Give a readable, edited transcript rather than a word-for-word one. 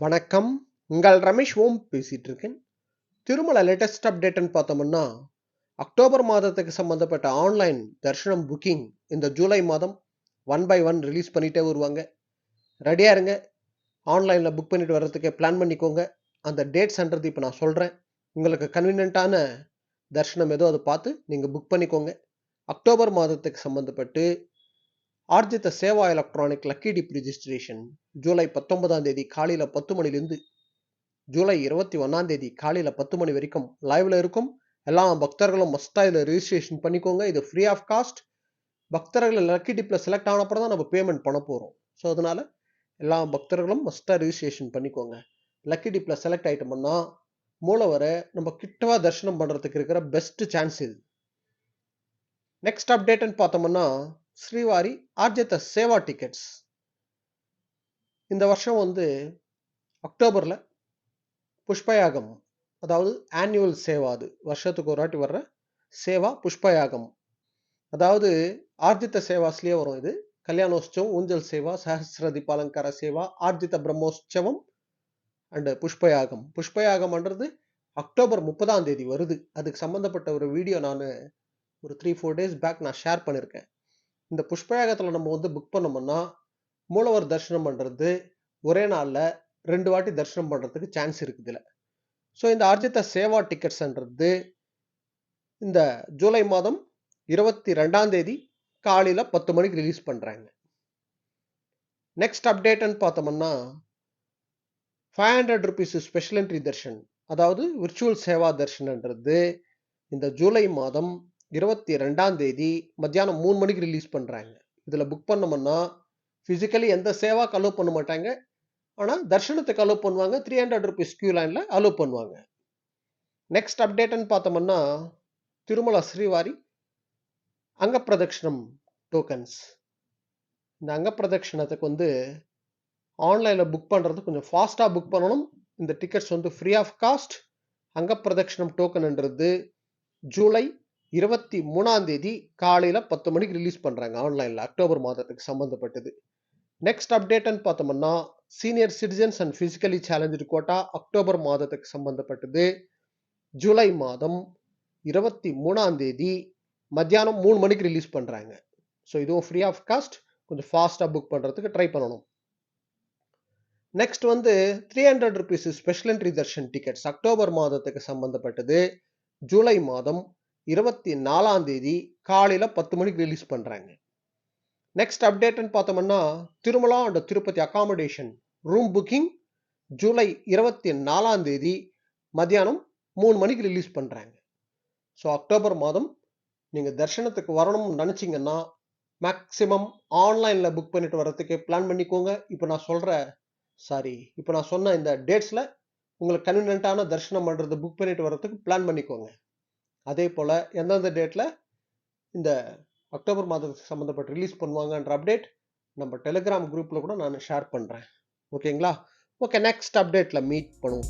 வணக்கம். உங்கள் ரமேஷ் ஓம் பேசிட்டு இருக்கேன். திருமல லேட்டஸ்ட் அப்டேட்னு பார்த்தோம்னா, அக்டோபர் மாதத்துக்கு சம்பந்தப்பட்ட ஆன்லைன் தரிசனம் புக்கிங் இந்த ஜூலை மாதம் 1 பை 1 ரிலீஸ் பண்ணிட்டே வருவாங்க. ரெடியா இருங்க. ஆன்லைன்ல புக் பண்ணிட்டு வர்றதுக்கு பிளான் பண்ணிக்கோங்க. அந்த டேட்ஸ்ன்றது இப்போ நான் சொல்றேன். உங்களுக்கு கன்வீனியன்ட்டான தரிசனம் ஏதோ அதை பார்த்து நீங்க புக் பண்ணிக்கோங்க. அக்டோபர் மாதத்துக்கு சம்பந்தப்பட்டு Arjitha Seva electronic lucky dip registration July 19ஆம் தேதி காலையில 10 மணிலிருந்து ஜூலை 21ஆம் தேதி காலையில 10 மணி வரைக்கும் லைவ்ல இருக்கும். எல்லா பக்தர்களும் மஸ்டா இதில் ரிஜிஸ்ட்ரேஷன் பண்ணிக்கோங்க. இது ஃப்ரீ ஆஃப் காஸ்ட். பக்தர்கள் லக்கி டிப்ல செலக்ட் ஆன அப்புறம் தான் நம்ம பேமெண்ட் பண்ண போறோம். ஸோ அதனால எல்லா பக்தர்களும் மஸ்டா ரிஜிஸ்ட்ரேஷன் பண்ணிக்கோங்க. லக்கி டிப்ல செலக்ட் ஆயிட்டோம்னா மூலவரை நம்ம கிட்டவா தரிசனம் பண்றதுக்கு இருக்கிற பெஸ்ட் சான்ஸ் இது. நெக்ஸ்ட் அப்டேட்னு பார்த்தோம்னா ஸ்ரீவாரி ஆர்ஜித சேவா டிக்கெட்ஸ் இந்த வருஷம் அக்டோபர்ல புஷ்பயாகம், அதாவது ஆனுவல் சேவா, அது வருஷத்துக்கு ஒரு வாட்டி வர்ற சேவா புஷ்பயாகம், அதாவது ஆர்ஜித சேவாஸ்லயே வரும். இது கல்யாணோற்சவம், ஊஞ்சல் சேவா, சஹஸ்ர தீபாலங்கார சேவா, ஆர்ஜித பிரம்மோற்சவம் அண்ட் புஷ்பயாகம். புஷ்பயாகம்ன்றது அக்டோபர் 30ஆம் தேதி வருது. அதுக்கு சம்பந்தப்பட்ட ஒரு வீடியோ நான் ஒரு 3-4 டேஸ் பேக் நான் ஷேர் பண்ணியிருக்கேன். இந்த புஷ்பயாகத்தில் நம்ம புக் பண்ணோம்னா மூலவர் தரிசனம் பண்றது ஒரே நாள்ல 2 வாட்டி தரிசனம் பண்றதுக்கு சான்ஸ் இருக்குதுல. ஸோ இந்த ஆர்ஜித சேவா டிக்கெட்ஸ்ன்றது இந்த ஜூலை மாதம் 22ஆம் தேதி காலையில 10 மணிக்கு ரிலீஸ் பண்றாங்க. நெக்ஸ்ட் அப்டேட்னு பார்த்தோம்னா 500 rupees ஸ்பெஷல் என்ட்ரி தர்ஷன், அதாவது விர்ச்சுவல் சேவா தர்ஷன்ன்றது இந்த ஜூலை மாதம் 22ஆம் தேதி மத்தியானம் 3 மணிக்கு ரிலீஸ் பண்றாங்க. இதுல புக் பண்ணோம்னா பிசிக்கலி எந்த சேவாக்கு அலோவ் பண்ண மாட்டாங்க. ஆனா தர்ஷனத்துக்கு அலோவ் பண்ணுவாங்க. 300 rupees கியூ லைன்ல அலோவ் பண்ணுவாங்க. நெக்ஸ்ட் அப்டேட்னு பார்த்தோம்னா திருமலா ஸ்ரீவாரி அங்க பிரதட்சணம் டோக்கன்ஸ். இந்த அங்க பிரதட்சணத்துக்கு ஆன்லைன்ல புக் பண்றது கொஞ்சம் ஃபாஸ்டா புக் பண்ணணும். இந்த டிக்கெட்ஸ் ஃப்ரீ ஆஃப் காஸ்ட். அங்க பிரதட்சணம் டோக்கன்ன்றது ஜூலை 23ஆம் தேதி காலையில 10 மணிக்கு ரிலீஸ் பண்றாங்க ஆன்லைன்ல, அக்டோபர் மாதத்துக்கு சம்பந்தப்பட்டது. நெக்ஸ்ட் அப்டேட்னு பார்த்தோம்னா senior citizens and physically challenged quota October மாதத்துக்கு சம்பந்தப்பட்டது ஜூலை மாதம் 23ஆம் தேதி மத்தியானம் 3 மணிக்கு ரிலீஸ் பண்றாங்க. ஸோ இதுவும் ஃப்ரீ ஆஃப் காஸ்ட். கொஞ்சம் ஃபாஸ்டா புக் பண்றதுக்கு ட்ரை பண்ணணும். Next 300 rupees special entry Darshan tickets October மாதத்துக்கு சம்பந்தப்பட்டது ஜூலை மாதம் 24ஆம் தேதி காலையில 10 மணிக்கு ரிலீஸ் பண்றாங்க. நெக்ஸ்ட் அப்டேட்னு பார்த்தோம்னா Tirumala and Tirupati accommodation room booking July 24ஆம் தேதி மத்தியானம் 3 மணிக்கு ரிலீஸ் பண்றாங்க. ஸோ அக்டோபர் மாதம் நீங்க தர்ஷனத்துக்கு வரணும்னு நினைச்சீங்கன்னா மேக்சிமம் ஆன்லைன்ல புக் பண்ணிட்டு வர்றதுக்கு பிளான் பண்ணிக்கோங்க. இப்போ நான் சொன்ன இந்த டேட்ஸ்ல உங்களுக்கு கன்வீனியன்ட்டான தரிசனம் பண்றது புக் பண்ணிட்டு வர்றதுக்கு பிளான் பண்ணிக்கோங்க. அதே போல எந்தெந்த டேட்ல இந்த அக்டோபர் மாதத்துக்கு சம்பந்தப்பட்ட ரிலீஸ் பண்ணுவாங்கன்ற அப்டேட் நம்ம டெலிகிராம் குரூப்ல கூட நான் ஷேர் பண்றேன். ஓகேங்களா? ஓகே, நெக்ஸ்ட் அப்டேட்ல மீட் பண்ணுவோம்.